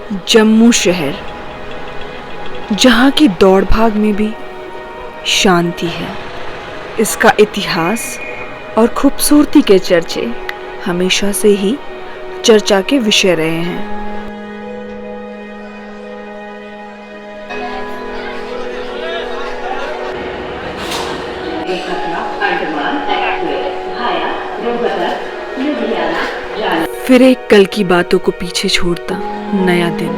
जम्मू शहर, जहाँ की दौड़ भाग में भी शांति है। इसका इतिहास और खूबसूरती के चर्चे हमेशा से ही चर्चा के विषय रहे हैं। फिर एक कल की बातों को पीछे छोड़ता नया दिन।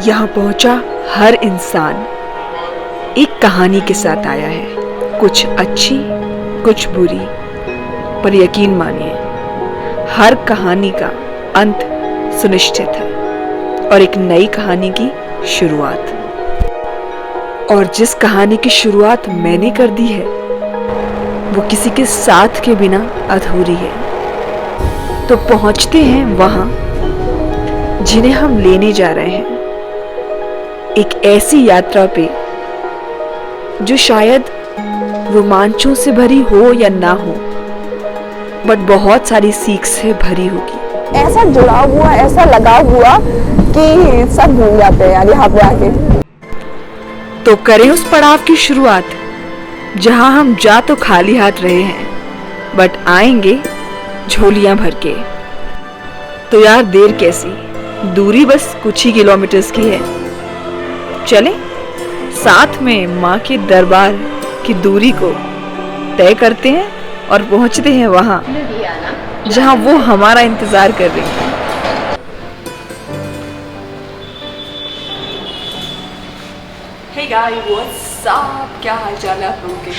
यहाँ पहुंचा हर इंसान एक कहानी के साथ आया है, कुछ अच्छी कुछ बुरी, पर यकीन मानिए हर कहानी का अंत सुनिश्चित है और एक नई कहानी की शुरुआत। और जिस कहानी की शुरुआत मैंने कर दी है वो किसी के साथ के बिना अधूरी है। तो पहुंचते हैं वहां जिन्हें हम लेने जा रहे हैं, एक ऐसी यात्रा पे जो शायद रोमांचों से भरी हो या ना हो, बट बहुत सारी सीख से भरी होगी। ऐसा जुड़ा हुआ, ऐसा लगा हुआ कि सब भूल जाते हैं यार यहाँ पे आके। तो करें उस पड़ाव की शुरुआत जहां हम जा तो खाली हाथ रहे हैं, बट आएंगे झोलियां भर के। तो यार देर कैसी, दूरी बस कुछ ही किलोमीटर्स की है। चलें साथ में माँ के दरबार की दूरी को तय करते हैं और पहुंचते हैं वहां जहां वो हमारा इंतजार कर रही है। हे गाइस, व्हाट्स अप, क्या हाल चाल है आप लोगों के।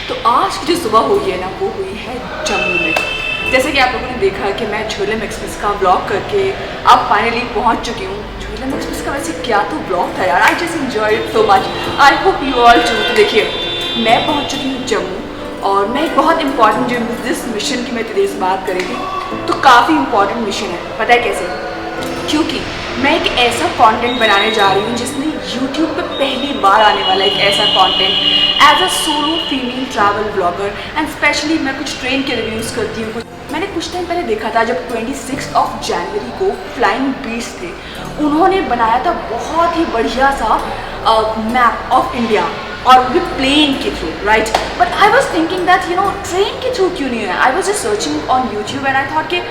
तो आज की जो सुबह हुई है ना, वो हुई है जम्मू में। जैसे कि आप लोगों ने देखा कि मैं झोलम एक्सप्रेस का ब्लॉग करके अब फाइनली पहुंच चुकी हूँ। झोलम एक्सप्रेस का वैसे क्या तो ब्लॉग था यार, I just enjoy it so much. I hope you all too. तो देखिए मैं पहुंच चुकी हूँ जम्मू और मैं एक बहुत इंपॉर्टेंट जो बिजनेस मिशन की मैं तेरे से बात करी थी, तो काफ़ी इंपॉर्टेंट मिशन है। पता है कैसे? क्योंकि मैं एक ऐसा कंटेंट बनाने जा रही हूँ जिसमें YouTube पे पहली बार आने वाला एक ऐसा content as a solo female travel blogger. And specially मैं कुछ ट्रेन के रिव्यूज़ करती हूँ। मैंने कुछ टाइम पहले देखा था जब 26 जनवरी को फ्लाइंग बीस्ट थे, उन्होंने बनाया था बहुत ही बढ़िया सा मैप ऑफ इंडिया और भी प्लेन के through, right. But I was thinking that train के थ्रू क्यों नहीं है। I was just searching on YouTube and I thought कि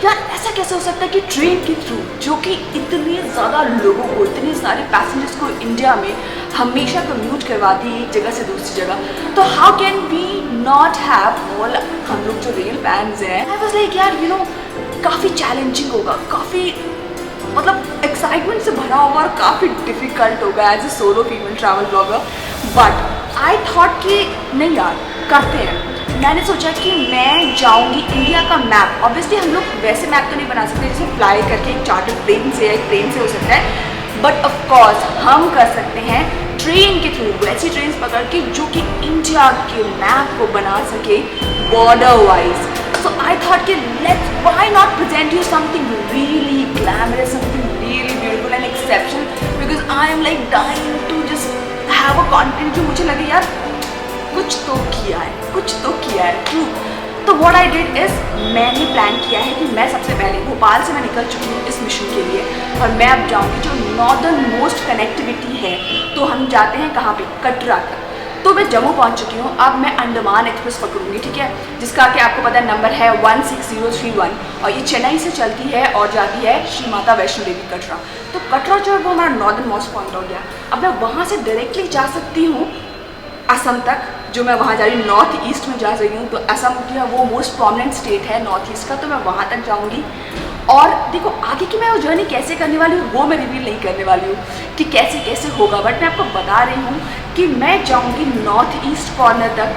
यार ऐसा कैसे हो सकता है कि ट्रेन के थ्रू, जो कि इतने ज़्यादा लोगों को, इतने सारे पैसेंजर्स को इंडिया में हमेशा कम्यूट करवाती है एक जगह से दूसरी जगह, तो how can we not have all हम लोग जो रेल फैंस हैं। आई वाज लाइक यार काफ़ी चैलेंजिंग होगा, काफ़ी मतलब एक्साइटमेंट से भरा होगा और काफ़ी डिफ़िकल्ट होगा as a solo female travel blogger. But I thought कि नहीं यार करते हैं। मैंने सोचा कि मैं जाऊंगी इंडिया का मैप। ऑब्वियसली हम लोग वैसे मैप तो नहीं बना सकते जैसे फ्लाई करके एक चार्टर प्लेन से या एक प्लेन से हो सकता है, बट ऑफ कोर्स हम कर सकते हैं ट्रेन के थ्रू, वैसी ट्रेन पकड़ के जो कि इंडिया के मैप को बना सके border wise. So I thought कि let's why not present you something really glamorous, something really beautiful and exceptional, because I am like dying to just have a content जो मुझे लगे यार कुछ तो किया है, कुछ तो किया है ट्रू। तो व्हाट आई डिड इज, मैंने प्लान किया है कि मैं सबसे पहले भोपाल से मैं निकल चुकी हूँ इस मिशन के लिए और मैं अब जाऊँगी जो नॉर्दर्न मोस्ट कनेक्टिविटी है। तो हम जाते हैं कहाँ पे, कटरा तक। तो मैं जम्मू पहुँच चुकी हूँ। अब मैं अंडमान एक्सप्रेस पकड़ूंगी, ठीक है, जिसका कि आपको पता है नंबर है 16031 और ये चेन्नई से चलती है और जाती है श्री माता वैष्णो देवी कटरा। तो कटरा जो है वो हमारा नॉर्दर्न मोस्ट पॉइंट हो गया। अब मैं वहाँ से डायरेक्टली जा सकती हूँ असम तक, जो मैं वहाँ जा रही हूँ नॉर्थ ईस्ट में जा रही हूँ। तो असम जो है वो मोस्ट प्रोमिनेंट स्टेट है नॉर्थ ईस्ट का, तो मैं वहाँ तक जाऊँगी। और देखो आगे की मैं वो जर्नी कैसे करने वाली हूँ वो मैं रिवील नहीं करने वाली हूँ कि कैसे कैसे होगा, बट मैं आपको बता रही हूँ कि मैं जाऊँगी नॉर्थ ईस्ट कॉर्नर तक,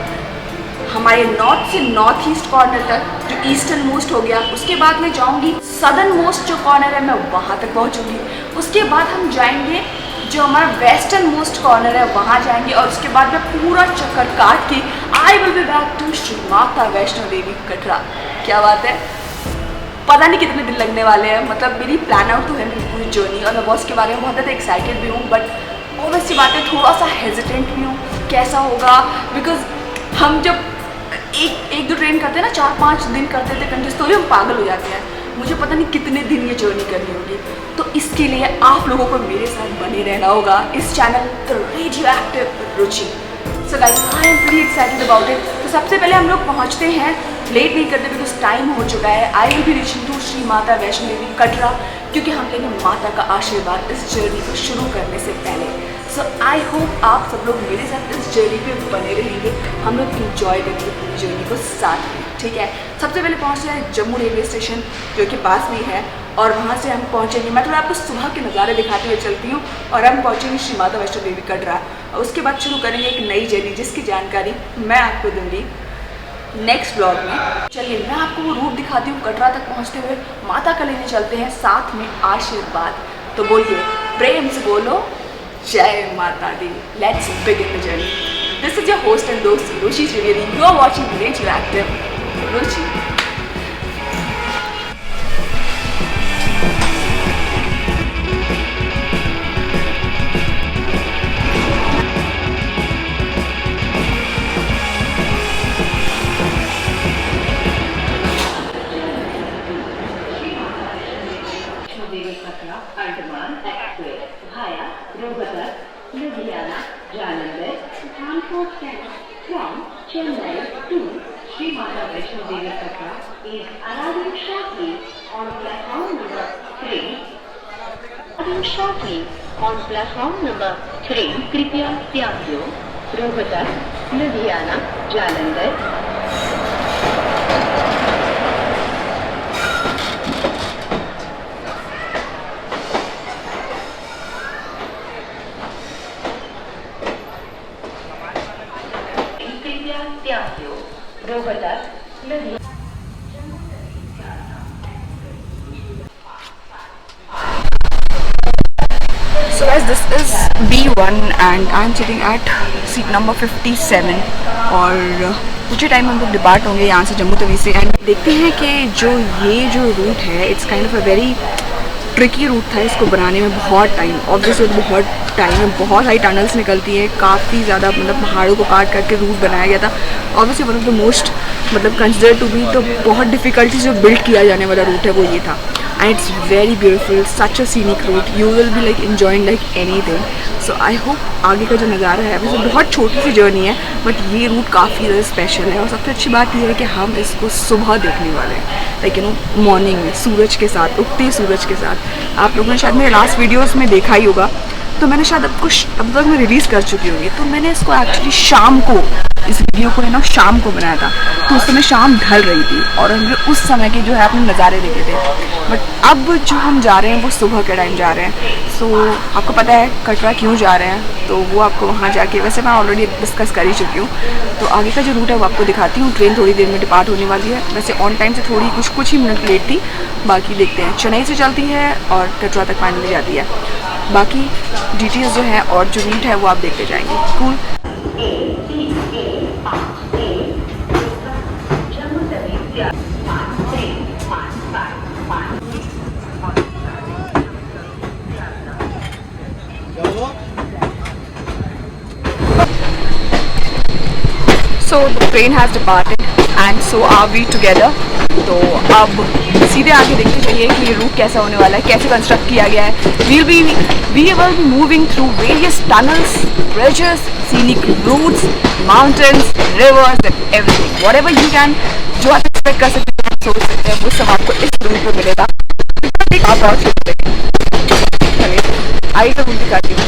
हमारे नॉर्थ से नॉर्थ ईस्ट कॉर्नर तक जो ईस्टर्न मोस्ट हो गया। उसके बाद मैं जाऊँगी सदर्न मोस्ट जो कॉर्नर है मैं वहाँ तक पहुँचूँगी। उसके बाद हम जाएंगे जो हमारा वेस्टर्न मोस्ट कॉर्नर है वहाँ जाएंगे और उसके बाद मैं पूरा चक्कर काट के I will be back to Shri Mata Vaishno Devi Katra. क्या बात है, पता नहीं कितने दिन लगने वाले हैं। मतलब मेरी प्लान आउट तो है मेरी पूरी जर्नी और मैं बॉस के बारे में बहुत ज़्यादा एक्साइटेड भी हूँ, बट ऑब्वियस सी बात है थोड़ा सा हेजिटेंट भी हूँ कैसा होगा, बिकॉज हम जब एक दो ट्रेन करते हैं ना, 4-5 दिन करते थे कंटिन्यूस, तो भी हम पागल हो जाते हैं। मुझे पता नहीं कितने दिन ये जर्नी करनी होगी, तो इसके लिए आप लोगों को मेरे साथ बने रहना होगा इस channel the radio active Ruchi. So guys I am pretty excited about it. तो सबसे पहले हम लोग पहुंचते हैं, लेट नहीं करते बिकॉज टाइम हो चुका है। I will be reaching to Shri Mata Vaishno Devi Katra, क्योंकि हम लेंगे माता का आशीर्वाद इस जर्नी को शुरू करने से पहले। सो आई होप आप सब लोग मेरे साथ इस जर्नी पे बने रहेंगे, हम लोग इंजॉय करेंगे पूरी जर्नी को साथ में, ठीक है। सबसे पहले पहुँच रहे हैं जम्मू रेलवे स्टेशन, जो कि पास में ही है, और वहाँ से हम पहुँचेंगे। मैं थोड़ा आपको सुबह के नज़ारे दिखाते हुए चलती हूँ, और हम पहुँचेंगे श्री माता वैष्णो देवी कटरा। उसके बाद शुरू करेंगे एक नई जर्नी, जिसकी जानकारी मैं आपको दूँगी नेक्स्ट ब्लॉग में। चलिए मैं आपको वो रूट दिखाती हूँ कटरा तक पहुँचते हुए। माता का लेने चलते हैं, साथ में आशीर्वाद। तो बोलिए प्रेम से बोलो जय माता दी। Let's begin the journey. This is your host and दोस्त Ruchi Trivedi. You are watching radio active Ruchi. Andaman express via Rohtak, Ludhiana, Jalandhar, Kanpur from Chennai to Sri Mata Vaishno Devi Katra is arriving shortly on platform number 3. Arriving shortly on platform number 3. कृपया त्याग दो Rohtak, Ludhiana, Jalandhar. So guys, this is B1 and I'm sitting at seat number 57 और कुछ ही time हम लोग depart होंगे यहाँ से जम्मू तवी से। एंड देखते हैं कि ये जो रूट है it's kind of a very tricky route था। इसको बनाने में बहुत टाइम, ऑब्वियसली बहुत टाइम में बहुत सारी टनल्स निकलती हैं, काफ़ी ज़्यादा मतलब पहाड़ों को काट करके रूट बनाया गया था। Obviously one of the most मतलब कंसिडर टू बी, तो बहुत डिफ़िकल्टी जो बिल्ड किया जाने वाला रूट है वो ये था। And it's very beautiful, such a scenic route, you will be like enjoying like anything. So I hope आगे का जो नज़ारा है वैसे बहुत छोटी सी जर्नी है, बट ये रूट काफ़ी ज़्यादा स्पेशल है। और सबसे अच्छी बात यह है कि हम इसको सुबह देखने वाले हैं, लाइक यू नो मॉर्निंग में सूरज के साथ, उगते सूरज के साथ। आप लोगों ने शायद मेरे लास्ट वीडियोज़ में देखा ही होगा, तो मैंने शायद अब तक मैं रिलीज़ कर चुकी होंगी। तो मैंने इसको एक्चुअली शाम को, इस वीडियो को है ना शाम को बनाया था, तो उस समय शाम ढल रही थी और हमने उस समय के जो है अपने नज़ारे देखे थे। बट अब जो हम जा रहे हैं वो सुबह के टाइम जा रहे हैं। सो आपको पता है कटरा क्यों जा रहे हैं, तो वो आपको वहाँ जाके, वैसे मैं ऑलरेडी डिस्कस कर ही चुकी हूँ। तो आगे का जो रूट है वो आपको दिखाती हूँ। ट्रेन थोड़ी देर में डिपार्ट होने वाली है, वैसे ऑन टाइम से थोड़ी कुछ ही मिनट लेट थी। बाकी देखते हैं, चेन्नई से चलती है और कटरा तक फाइनली जाती है। बाकी डिटेल्स जो है और जो रूट है वो आप देखते जाएंगे। Cool. So the train has departed and so are we together. तो अब सीधे आगे देखते चलिए कि ये रूट कैसा होने वाला है, कैसे कंस्ट्रक्ट किया गया है। we will be moving through various tunnels, bridges, scenic routes, mountains, rivers and everything. Whatever you can, जो आप एक्सपेक्ट कर सकते हैं, सोच सकते हैं, वो सब आपको इस रूट पे मिलेगा। आप और चलिए आइए तो रूट दिखाती हूँ।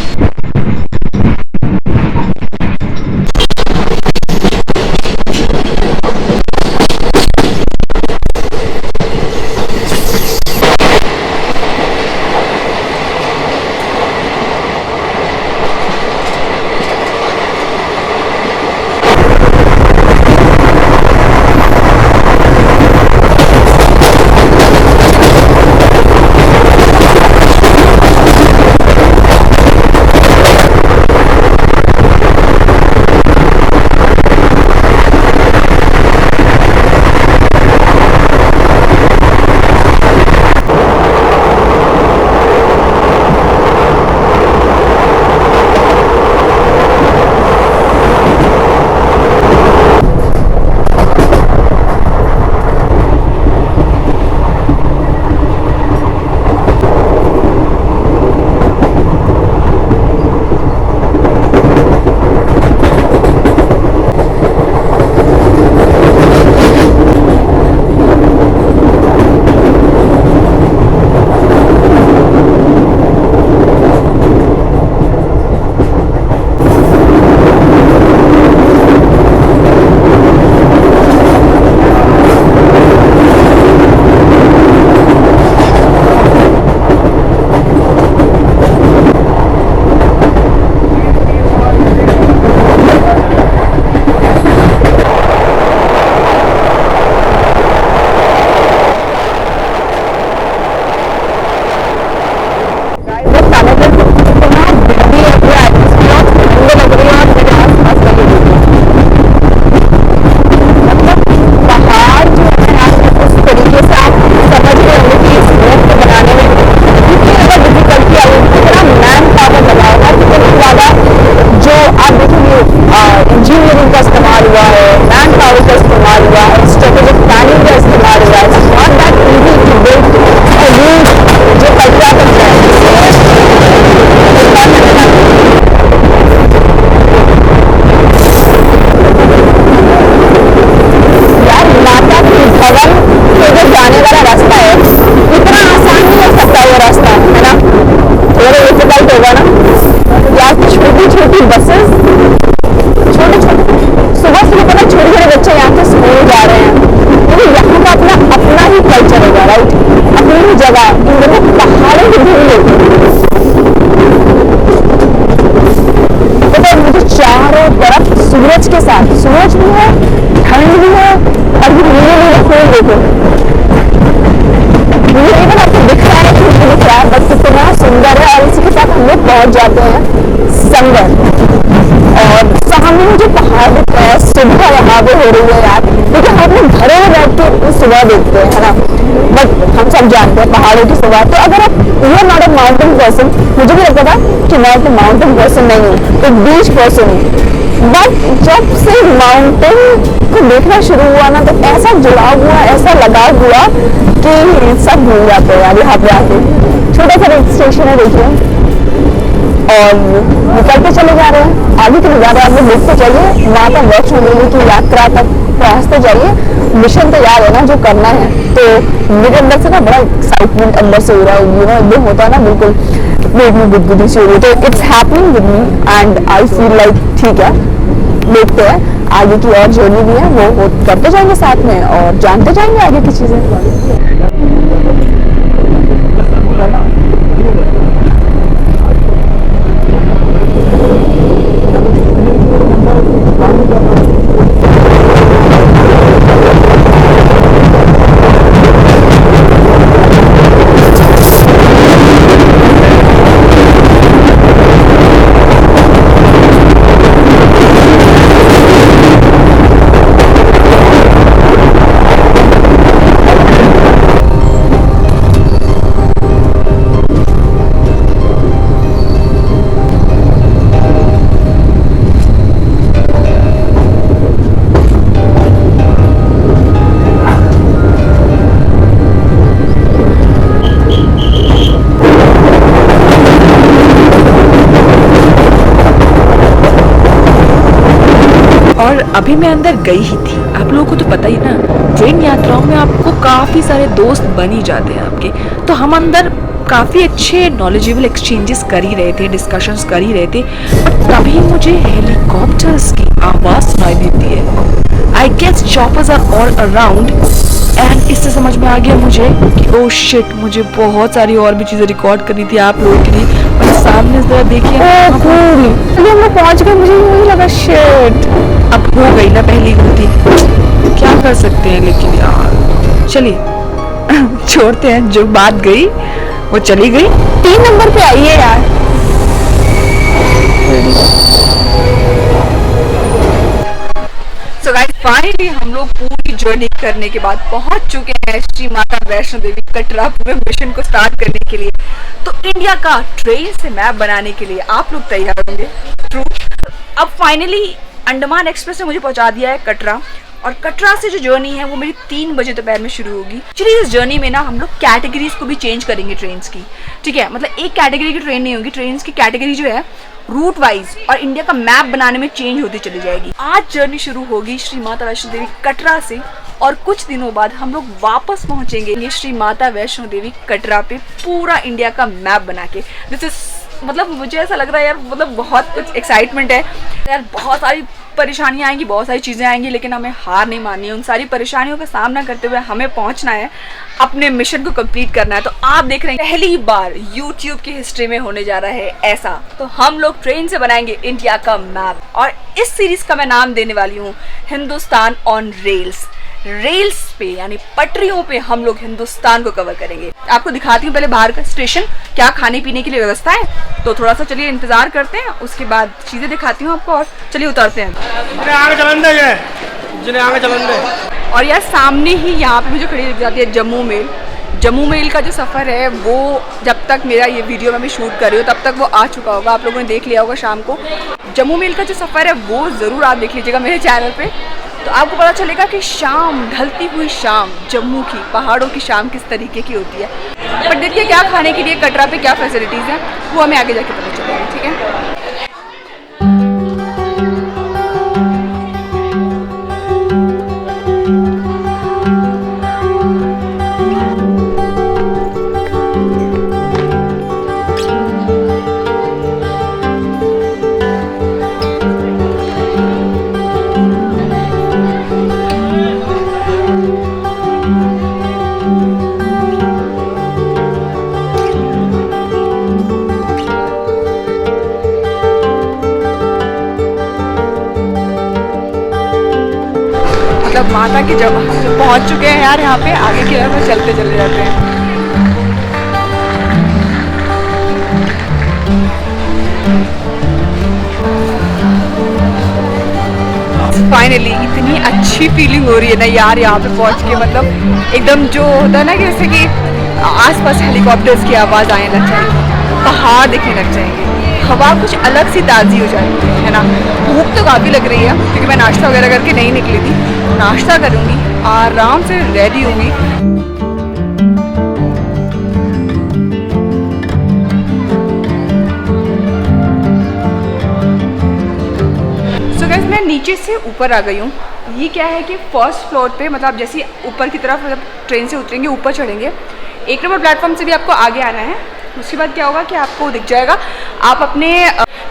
जगह इन दोनों पहाड़ों की धूल होती है। तो मुझे चारों तरफ सूरज के साथ, सूरज भी है, ठंड भी है, और ये नीले नीले फूल देखो, मुझे इवन आपको दिख रहा है कि मुझे दिख रहा है, बस इतना सुंदर है। और इसी के साथ हम लोग पहुंच जाते हैं संगम, और सामने जो पहाड़ दिख रहा है, सुबह वहां पे हो रही है यार, क्योंकि हम लोग घरों में बैठ के सुबह देखते हैं, है ना, बट हम सब जानते हैं पहाड़ों की सुबह। तो अगर आप you are not a mountain person, मुझे भी लगता था कि मैं तो माउंटेन पर्सन नहीं हूँ, एक बीच पर्सन हूँ, बट जब से माउंटेन को देखना शुरू हुआ ना, तो ऐसा जुड़ाव हुआ, ऐसा लगाव हुआ कि सब भूल जाते हैं यार यहाँ पे आके। छोटा सा रेल स्टेशन है देखिए, और निकलते चले जा रहे हैं, आगे के नज़ारे आप लोग देखते चलिए, माता वैष्णो देवी की यात्रा तक पहुँचते जाइए। मिशन तैयार है ना जो करना है, तो मेरे अंदर से ना बड़ा एक्साइटमेंट अंदर से हो रहा है, यू नो, एकदम होता है ना, बिल्कुल पेट में गुदगुदी सी हो रही है। तो it's happening with me and I feel like ठीक है, देखते हैं आगे की और जर्नी भी है, वो करते जाएंगे साथ में और जानते जाएंगे आगे की चीज़ें। और अभी मैं अंदर गई ही थी। आप लोगों को तो पता ही ना, ट्रेन यात्राओं में आपको काफ़ी सारे दोस्त बन ही जाते हैं आपके। तो हम अंदर काफ़ी अच्छे नॉलेजेबल एक्सचेंजेस कर ही रहे थे, डिस्कशंस कर ही रहे थे, बट तभी मुझे हेलीकॉप्टर्स की आवाज़ सुनाई देती है। I guess choppers are all around, and इससे समझ में आ गया मुझे कि ओह शिट, मुझे बहुत सारी और भी चीज़ें रिकॉर्ड करनी थी आप लोगों के लिए। और सामने जरा देखिए, हम लोग पहुंच गए, मुझे यही लगा शिट, अब हो गई ना पहली गलती, क्या कर सकते हैं, लेकिन यार चलिए छोड़ते हैं, जो बात गई वो चली गई। 3 नंबर पे आइए यार। सो गाइस फाइनली हम लोग पूरी जर्नी करने के बाद पहुंच चुके हैं श्री माता वैष्णो देवी कटरा, पूरे मिशन को स्टार्ट करने के लिए। तो इंडिया का ट्रेन से मैप बनाने के लिए आप लोग तैयार होंगे। ट्रू। अब फाइनली अंडमान एक्सप्रेस ने मुझे पहुंचा दिया है कटरा, और कटरा से जो जर्नी है वो मेरी 3 बजे दोपहर में शुरू होगी। चलिए इस जर्नी में ना हम लोग कैटेगरीज को भी चेंज करेंगे ट्रेन्स की, ठीक है, मतलब एक कैटेगरी की ट्रेन नहीं होगी, ट्रेन्स की कैटेगरी जो है रूट वाइज और इंडिया का मैप बनाने में चेंज होती चली जाएगी। आज जर्नी शुरू होगी श्री माता वैष्णो देवी कटरा से, और कुछ दिनों बाद हम लोग वापस पहुंचेंगे श्री माता वैष्णो देवी कटरा पे, पूरा इंडिया का मैप बना के। दिस इज, मतलब मुझे ऐसा लग रहा है यार, मतलब बहुत कुछ एक्साइटमेंट है यार, बहुत सारी परेशानियां आएंगी, बहुत सारी चीज़ें आएंगी, लेकिन हमें हार नहीं माननी है। उन सारी परेशानियों का सामना करते हुए हमें पहुंचना है, अपने मिशन को कंप्लीट करना है। तो आप देख रहे हैं पहली बार YouTube की हिस्ट्री में होने जा रहा है ऐसा, तो हम लोग ट्रेन से बनाएंगे इंडिया का मैप, और इस सीरीज का मैं नाम देने वाली हूँ हिंदुस्तान ऑन रेल्स। रेल्स पे यानी पटरियों पे हम लोग हिंदुस्तान को कवर करेंगे। आपको दिखाती हूँ पहले बाहर का स्टेशन, क्या खाने पीने की व्यवस्था है, तो थोड़ा सा चलिए इंतजार करते हैं, उसके बाद चीज़ें दिखाती हूँ आपको, और चलिए उतरते हैं। और यार सामने ही यहाँ पे मुझे खड़ी दिख जाती है जम्मू मेल। जम्मू मेल का जो सफ़र है वो, जब तक मेरा ये वीडियो में शूट कर रही हूँ तब तक वो आ चुका होगा, आप लोगों ने देख लिया होगा शाम को। जम्मू मेल का जो सफ़र है वो ज़रूर आप देख लीजिएगा मेरे चैनल पे, तो आपको पता चलेगा कि शाम, ढलती हुई शाम, जम्मू की पहाड़ों की शाम किस तरीके की होती है। पर देखिए क्या खाने के लिए कटरा पे क्या फैसिलिटीज़ हैं वो हमें आगे जाके पता चलेगा, ठीक है। मतलब माता की जब हम जब पहुँच चुके हैं यार यहाँ पे, आगे की तरफ में चलते चले जाते हैं। फाइनली इतनी अच्छी फीलिंग हो रही है ना यार यहाँ पे पहुँच के, मतलब एकदम जो होता है ना कि जैसे कि आसपास हेलीकॉप्टर्स की आवाज़ आने लग जाएगी, पहाड़ दिखने लग जाएंगे, हवा कुछ अलग सी ताज़ी हो जाती है ना। भूख तो काफ़ी लग रही है क्योंकि मैं नाश्ता वगैरह करके नहीं निकली थी। नाश्ता करूँगी, आराम से रेडी होंगी। सो गाइस मैं नीचे से ऊपर आ गई हूँ। ये क्या है कि फर्स्ट फ्लोर पे, मतलब जैसे ऊपर की तरफ मतलब ट्रेन से उतरेंगे, ऊपर चढ़ेंगे, 1 नंबर प्लेटफॉर्म से भी आपको आगे आना है। उसके बाद क्या होगा कि आपको दिख जाएगा, आप अपने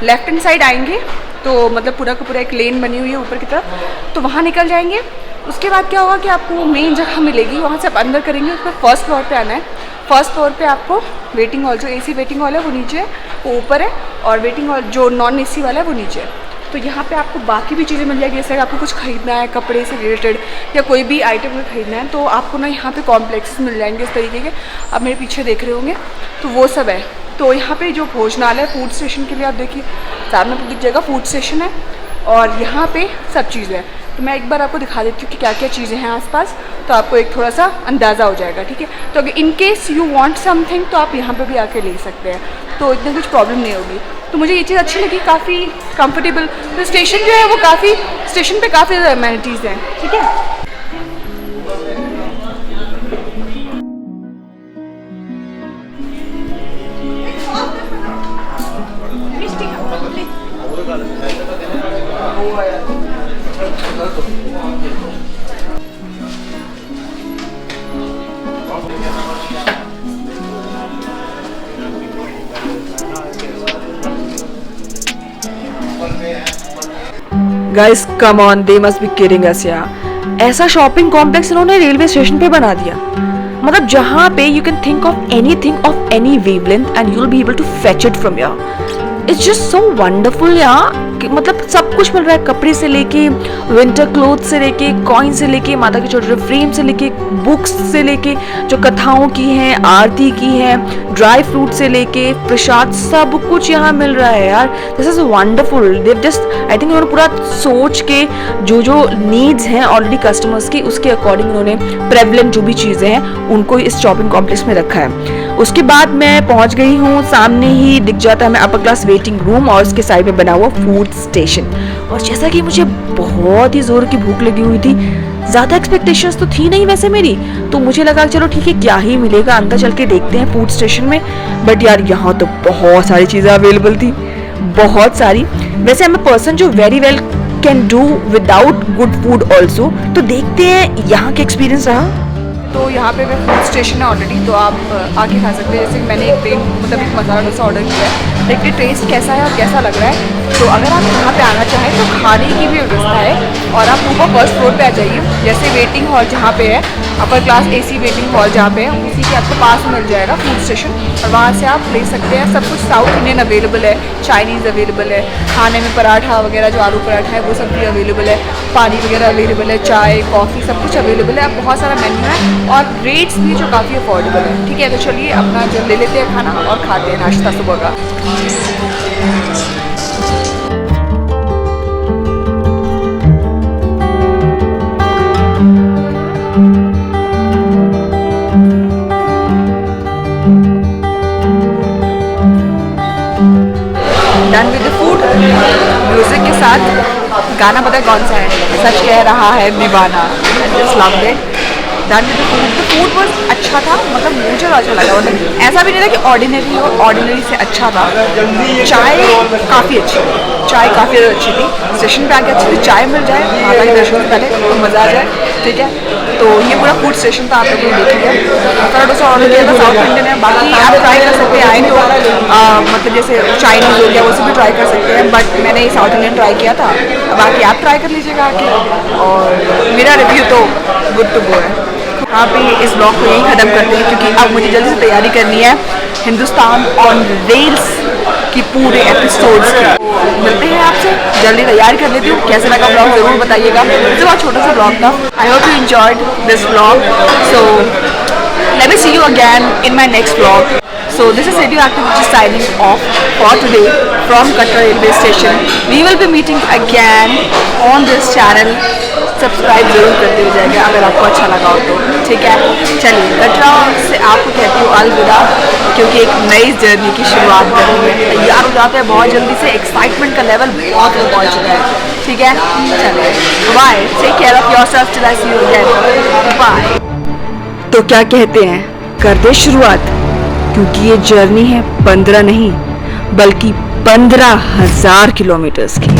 लेफ्ट हैंड साइड आएंगे तो मतलब पूरा का पूरा एक लेन बनी हुई है ऊपर की तरफ, तो वहाँ निकल जाएंगे। उसके बाद क्या होगा कि आपको मेन जगह मिलेगी, वहाँ से आप अंदर करेंगे। उसके बाद फर्स्ट फ्लोर पे आना है। फर्स्ट फ्लोर पे आपको वेटिंग हॉल, जो AC वेटिंग हॉल है वो नीचे है, वो ऊपर है, और वेटिंग हॉल जो नॉन AC वाला है वो नीचे है। तो यहाँ पे आपको बाकी भी चीज़ें मिल जाएगी, जैसे आपको कुछ खरीदना है कपड़े से रिलेटेड या कोई भी आइटम खरीदना है, तो आपको ना यहाँ पे कॉम्प्लेक्सेस मिल जाएंगे इस तरीके के, आप मेरे पीछे देख रहे होंगे, तो वो सब है। तो यहाँ पे जो भोजनालय फूड स्टेशन के लिए आप देखिए सामने दिख जाएगा, फूड स्टेशन है, और यहाँ पे सब चीज़ें हैं। तो मैं एक बार आपको दिखा देती हूँ कि क्या क्या चीज़ें हैं आसपास, तो आपको एक थोड़ा सा अंदाज़ा हो जाएगा, ठीक है। तो अगर in case you want something तो आप यहाँ पे भी आके ले सकते हैं, तो इतनी कुछ प्रॉब्लम नहीं होगी। तो मुझे ये चीज़ अच्छी लगी, काफ़ी कंफर्टेबल। तो स्टेशन जो है वो काफ़ी, स्टेशन पे काफ़ी ज़्यादा अमेनिटीज़ हैं, ठीक है। Guys come on, they must be kidding us यार। ऐसा शॉपिंग कॉम्प्लेक्स इन्होंने रेलवे स्टेशन पे बना दिया, मतलब जहाँ पे you can think of anything of any wavelength and you will be able to fetch it from यार। इट्स जस्ट सो वंडरफुल यार, मतलब सब कुछ मिल रहा है, कपड़े से लेके विंटर क्लोथ से लेके कॉइन से लेके माता के छोटे छोटे फ्रेम से लेके बुक्स से लेके जो कथाओं की हैं, आरती की हैं, ड्राई फ्रूट से लेके प्रसाद, सब कुछ यहाँ मिल रहा है यार। This is wonderful. They just I think उन्होंने पूरा सोच के जो जो नीड्स हैं ऑलरेडी कस्टमर्स की, उसके अकॉर्डिंग उन्होंने प्रेवलेंट जो भी चीज़ें हैं उनको इस शॉपिंग कॉम्प्लेक्स में रखा है। उसके बाद मैं पहुंच गई हूँ, सामने ही दिख जाता है मैं अपर क्लास वेटिंग रूम और उसके साइड में बना हुआ फूड स्टेशन। और जैसा कि मुझे बहुत ही जोर की भूख लगी हुई थी, ज़्यादा एक्सपेक्टेशंस तो थी नहीं वैसे मेरी, तो मुझे लगा चलो ठीक है क्या ही मिलेगा, अंदर चल के देखते हैं फूड स्टेशन में। बट यार यहाँ तो बहुत सारी चीज़ें अवेलेबल थी, बहुत सारी। वैसे आई एम अ पर्सन जो very well can do without good food also, तो देखते हैं यहाँ का एक्सपीरियंस रहा। तो यहाँ पे मैं फूड स्टेशन है ऑलरेडी, तो आप आके खा सकते हैं। जैसे कि मैंने एक मसाला डोसा ऑर्डर किया है, देखिए टेस्ट कैसा है और कैसा लग रहा है। तो अगर आप यहाँ पे आना चाहें तो खाने की भी व्यवस्था है, और आप ऊपर फर्स्ट फ्लोर पे आ जाइए। जैसे वेटिंग हॉल जहाँ पे है, upper class AC waiting hall जहाँ पे है, उसी के आपको पास मिल जाएगा फूड स्टेशन, और वहाँ से आप ले सकते हैं। सब कुछ साउथ इंडियन अवेलेबल है, चाइनीज़ अवेलेबल है, खाने में पराठा वगैरह जो आलू पराठा है वो सब भी अवेलेबल है, पानी वगैरह अवेलेबल है, चाय कॉफ़ी सब कुछ अवेलेबल है। बहुत सारा मेन्यू है और रेट्स भी जो काफ़ी अफोर्डेबल है, ठीक है। तो चलिए अपना जो ले लेते हैं खाना और खाते हैं नाश्ता सुबह का। Done with the food, music के साथ। गाना पता है कौन सा है? सच कह रहा है दीवाना। Just loved it. Done with the food. The food was अच्छा था, मतलब मुझे अच्छा लगा। मतलब ऐसा भी नहीं था कि ऑर्डिनरी हो, ऑर्डिनरी से अच्छा था। चाय काफ़ी अच्छी थी, चाय काफ़ी ज़्यादा अच्छी थी। स्टेशन पे आके अच्छी थी चाय मिल जाए माता के दर्शन से पहले तो मज़ा आ जाए, ठीक है। तो ये पूरा फूड स्टेशन था, आप लोगों ने देख लिया। मसाला डोसा ऑर्डर किया था, साउथ इंडियन है। बाकी आप ट्राई कर सकते हैं, आए तो मतलब जैसे चाइनीज़ हो गया वो सब भी ट्राई कर सकते हैं, बट मैंने साउथ इंडियन ट्राई किया था। बाकी आप ट्राई कर लीजिएगा आके, और मेरा रिव्यू तो गुड टू गो है। यहाँ पे इस ब्लॉग को यही ख़त्म करते हैं, क्योंकि अब मुझे जल्दी से तैयारी करनी है हिंदुस्तान ऑन रेल्स की पूरे एपिसोड्स की। मिलते हैं आपसे जल्दी तैयार कर लेती हूँ। कैसा लगा ब्लॉग ज़रूर बताइएगा। ये बहुत छोटा सा ब्लॉग था। आई hope you enjoyed this blog. So let me see you again in my next vlog. So this is Radioactive which is signing off for today from Katra railway station. We will be meeting again on this channel. Subscribe जरूर करते हो जाएगा अगर आपको अच्छा लगा हो तो, ठीक है। चलिए कटरा से आपको कहती हूँ अलविदा, क्योंकि एक नई जर्नी की शुरुआत करनी है। तैयार हो जाते हैं बहुत जल्दी से, एक्साइटमेंट का लेवल बहुत पहुँच चुका है, ठीक है। चलिए bye, take care of yourself till I see you again, bye. तो क्या कहते हैं, कर दे शुरुआत, क्योंकि ये जर्नी है 15 नहीं बल्कि 15,000 किलोमीटर्स की।